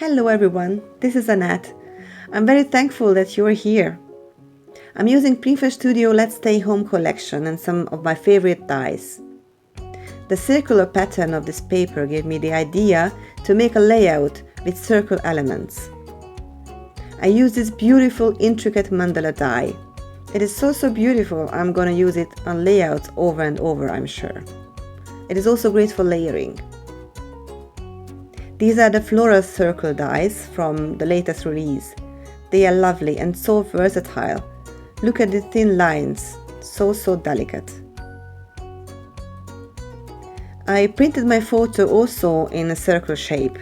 Hello everyone, this is Annette. I'm very thankful that you're here. I'm using Pinkfresh Studio Let's Stay Home collection and some of my favorite dyes. The circular pattern of this paper gave me the idea to make a layout with circle elements. I use this beautiful intricate mandala dye. It is so beautiful, I'm gonna use it on layouts over and over, I'm sure. It is also great for layering. These are the Floral circle dyes from the latest release. They are lovely and so versatile. Look at the thin lines, so delicate. I printed my photo also in a circle shape.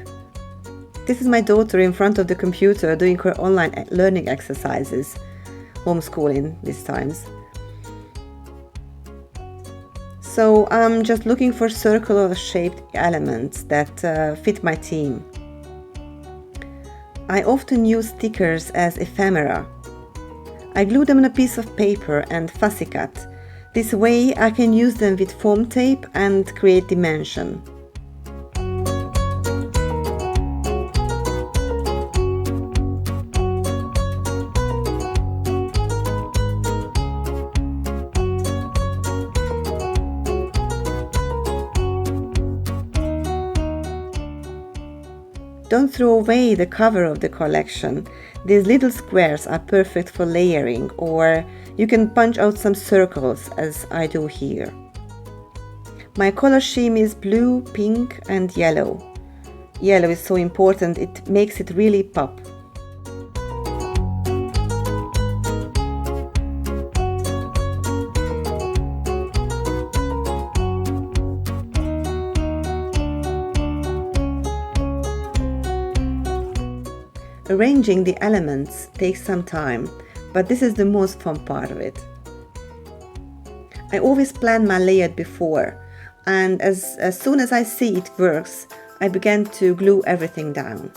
This is my daughter in front of the computer doing her online learning exercises, homeschooling these times. So I'm just looking for circular shaped elements that fit my theme. I often use stickers as ephemera. I glue them on a piece of paper and fussy cut. This way I can use them with foam tape and create dimension. Don't throw away the cover of the collection. These little squares are perfect for layering, or you can punch out some circles as I do here. My color scheme is blue, pink and yellow. Yellow is so important, it makes it really pop. Arranging the elements takes some time, but this is the most fun part of it. I always plan my layout before, and as soon as I see it works, I begin to glue everything down.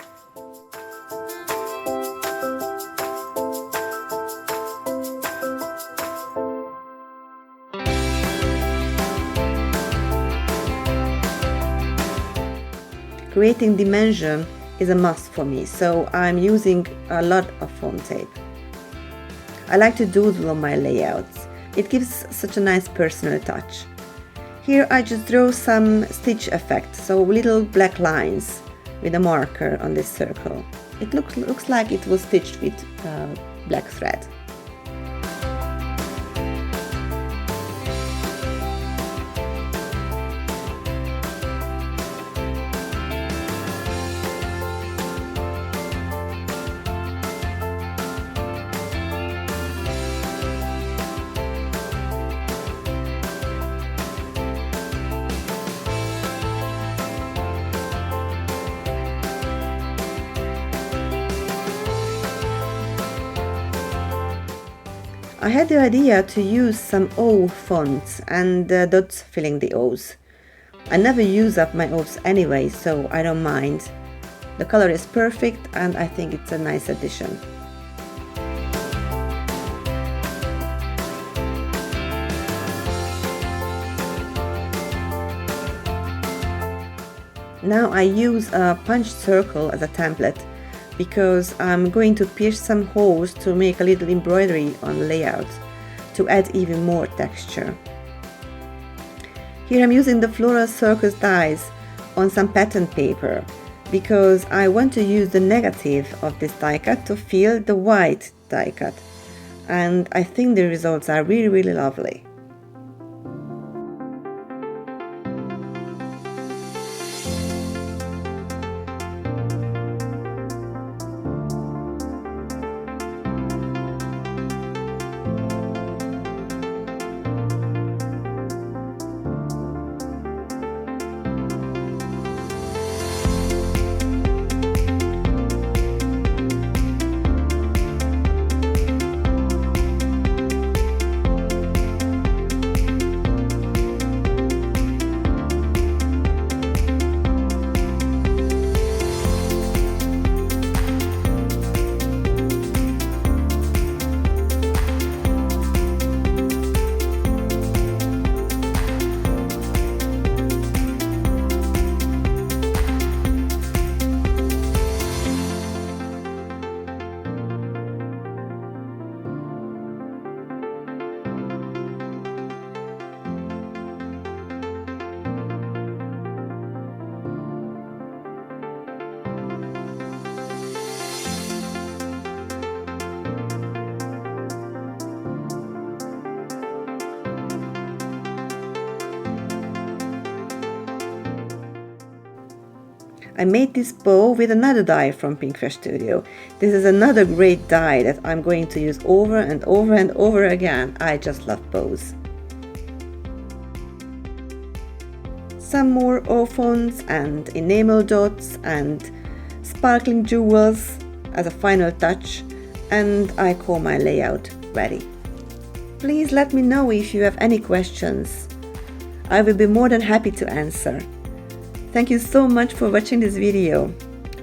Creating dimension is a must for me, so I'm using a lot of foam tape. I like to doodle on my layouts. It gives such a nice personal touch. Here I just draw some stitch effect, so little black lines with a marker on this circle. It looks like it was stitched with black thread. I had the idea to use some O fonts and dots filling the O's. I never use up my O's anyway, so I don't mind. The color is perfect and I think it's a nice addition. Now I use a punched circle as a template, because I'm going to pierce some holes to make a little embroidery on layout to add even more texture. Here I'm using the Floral circus dies on some pattern paper because I want to use the negative of this die cut to fill the white die cut, and I think the results are really lovely. I made this bow with another die from Pinkfresh Studio. This is another great die that I'm going to use over and over and over again. I just love bows. Some more orphans and enamel dots and sparkling jewels as a final touch, and I call my layout ready. Please let me know if you have any questions. I will be more than happy to answer. Thank you so much for watching this video.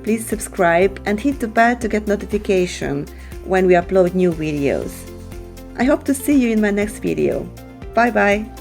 Please subscribe and hit the bell to get notification when we upload new videos. I hope to see you in my next video. Bye bye!